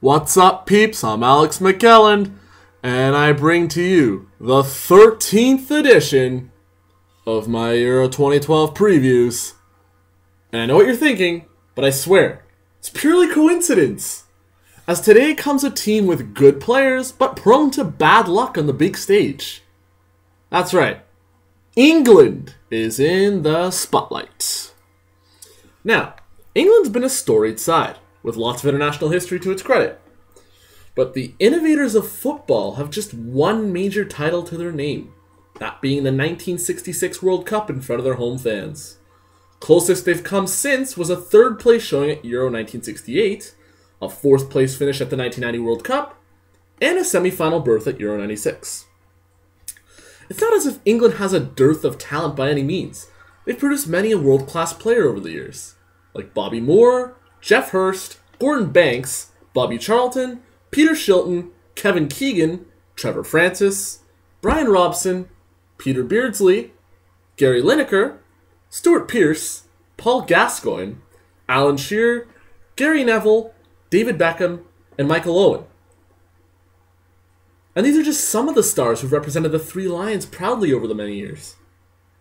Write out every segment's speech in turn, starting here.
What's up, peeps? I'm Aleks Mickelland, and I bring to you the 13th edition of my Euro 2012 previews. And I know what you're thinking, but I swear, it's purely coincidence. As today comes a team with good players, but prone to bad luck on the big stage. That's right, England is in the spotlight. Now, England's been a storied side, with lots of international history to its credit. But the innovators of football have just one major title to their name, that being the 1966 World Cup in front of their home fans. Closest they've come since was a third place showing at Euro 1968, a fourth place finish at the 1990 World Cup, and a semi-final berth at Euro 96. It's not as if England has a dearth of talent by any means. They've produced many a world-class player over the years, like Bobby Moore, Geoff Hurst, Gordon Banks, Bobby Charlton, Peter Shilton, Kevin Keegan, Trevor Francis, Brian Robson, Peter Beardsley, Gary Lineker, Stuart Pearce, Paul Gascoigne, Alan Shearer, Gary Neville, David Beckham, and Michael Owen. And these are just some of the stars who've represented the Three Lions proudly over the many years.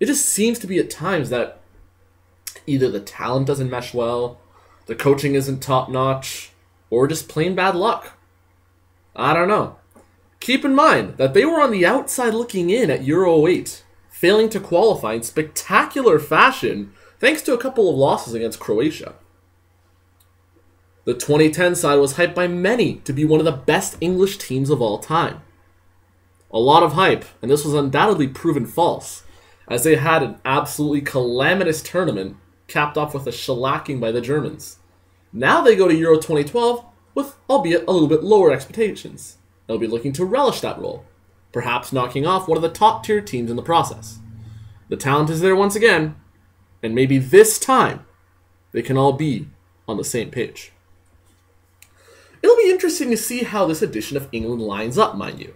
It just seems to be at times that either the talent doesn't mesh well, the coaching isn't top-notch, or just plain bad luck. I don't know. Keep in mind that they were on the outside looking in at Euro 08, failing to qualify in spectacular fashion thanks to a couple of losses against Croatia. The 2010 side was hyped by many to be one of the best English teams of all time. A lot of hype, and this was undoubtedly proven false, as they had an absolutely calamitous tournament capped off with a shellacking by the Germans. Now they go to Euro 2012 with, albeit a little bit lower expectations. They'll be looking to relish that role, perhaps knocking off one of the top tier teams in the process. The talent is there once again, and maybe this time they can all be on the same page. It'll be interesting to see how this edition of England lines up, mind you.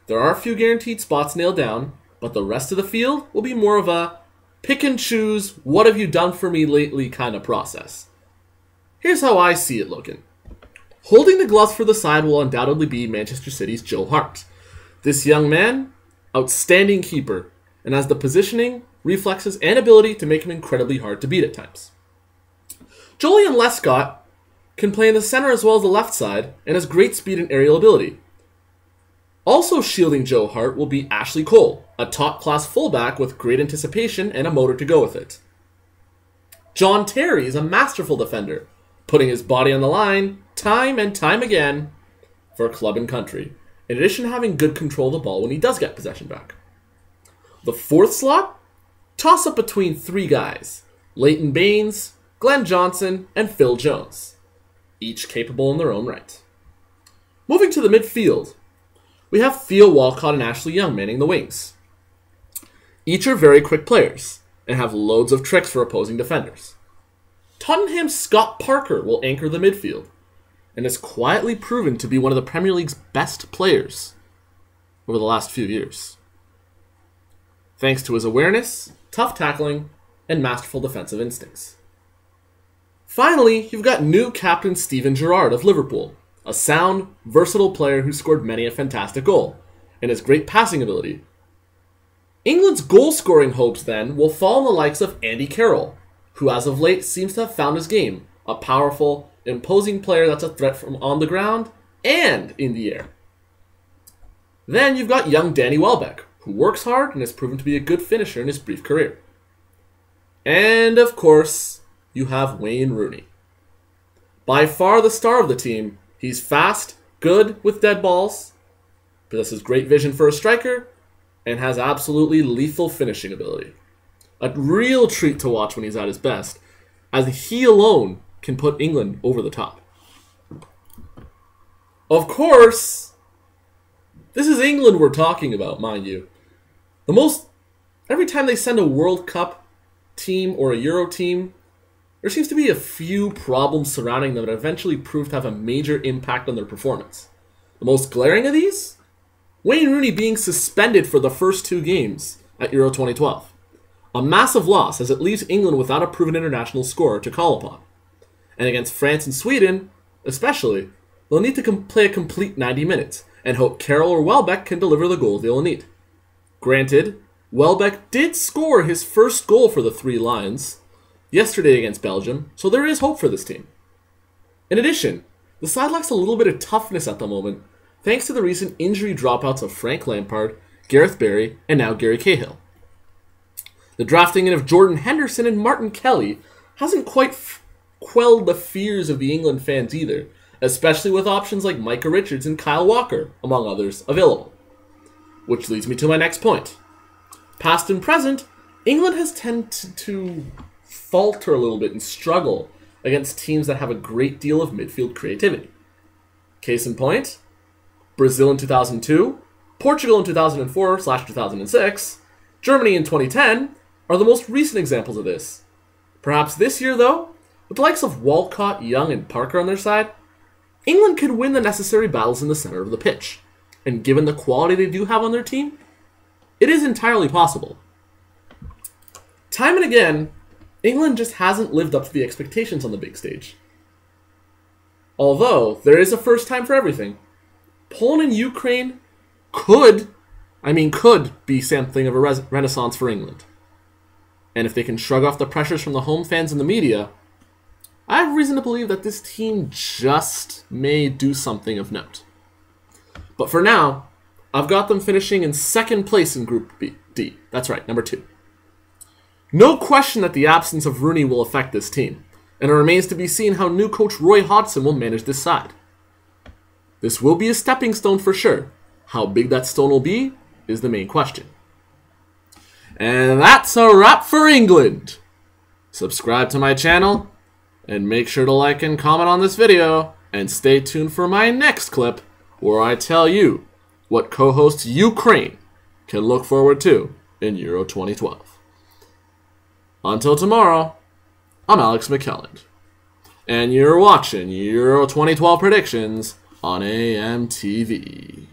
There are a few guaranteed spots nailed down, but the rest of the field will be more of a pick and choose, what have you done for me lately kind of process. Here's how I see it looking. Holding the gloves for the side will undoubtedly be Manchester City's Joe Hart. This young man, outstanding keeper, and has the positioning, reflexes, and ability to make him incredibly hard to beat at times. Julian Lescott can play in the center as well as the left side, and has great speed and aerial ability. Also shielding Joe Hart will be Ashley Cole, a top-class fullback with great anticipation and a motor to go with it. John Terry is a masterful defender, putting his body on the line time and time again for club and country, in addition to having good control of the ball when he does get possession back. The fourth slot? Toss up between three guys, Leighton Baines, Glenn Johnson, and Phil Jones, each capable in their own right. Moving to the midfield, we have Theo Walcott and Ashley Young manning the wings. Each are very quick players, and have loads of tricks for opposing defenders. Tottenham's Scott Parker will anchor the midfield, and has quietly proven to be one of the Premier League's best players over the last few years, thanks to his awareness, tough tackling, and masterful defensive instincts. Finally, you've got new captain Steven Gerrard of Liverpool, a sound, versatile player who scored many a fantastic goal, and has great passing ability. England's goal-scoring hopes, then, will fall on the likes of Andy Carroll, who as of late seems to have found his game, a powerful, imposing player that's a threat from on the ground and in the air. Then you've got young Danny Welbeck, who works hard and has proven to be a good finisher in his brief career. And, of course, you have Wayne Rooney. By far the star of the team, he's fast, good with dead balls, possesses great vision for a striker, and has absolutely lethal finishing ability. A real treat to watch when he's at his best, as he alone can put England over the top. Of course, this is England we're talking about, mind you. Every time they send a World Cup team or a Euro team, there seems to be a few problems surrounding them that eventually prove to have a major impact on their performance. The most glaring of these? Wayne Rooney being suspended for the first two games at Euro 2012. A massive loss as it leaves England without a proven international scorer to call upon. And against France and Sweden, especially, they'll need to play a complete 90 minutes and hope Carroll or Welbeck can deliver the goals they'll need. Granted, Welbeck did score his first goal for the Three Lions yesterday against Belgium, so there is hope for this team. In addition, the side lacks a little bit of toughness at the moment, thanks to the recent injury dropouts of Frank Lampard, Gareth Barry, and now Gary Cahill. The drafting in of Jordan Henderson and Martin Kelly hasn't quite quelled the fears of the England fans either, especially with options like Micah Richards and Kyle Walker, among others, available. Which leads me to my next point. Past and present, England has tended to falter a little bit and struggle against teams that have a great deal of midfield creativity. Case in point, Brazil in 2002, Portugal in 2004/2006, Germany in 2010 are the most recent examples of this. Perhaps this year, though, with the likes of Walcott, Young, and Parker on their side, England could win the necessary battles in the center of the pitch. And given the quality they do have on their team, it is entirely possible. Time and again, England just hasn't lived up to the expectations on the big stage. Although, there is a first time for everything. Poland and Ukraine could be something of a renaissance for England. And if they can shrug off the pressures from the home fans and the media, I have reason to believe that this team just may do something of note. But for now, I've got them finishing in second place in Group D. That's right, number 2. No question that the absence of Rooney will affect this team, and it remains to be seen how new coach Roy Hodgson will manage this side. This will be a stepping stone for sure. How big that stone will be is the main question. And that's a wrap for England. Subscribe to my channel, and make sure to like and comment on this video, and stay tuned for my next clip, where I tell you what co-host Ukraine can look forward to in Euro 2012. Until tomorrow, I'm Aleks Mickelland, and you're watching Euro 2012 predictions on AMTV.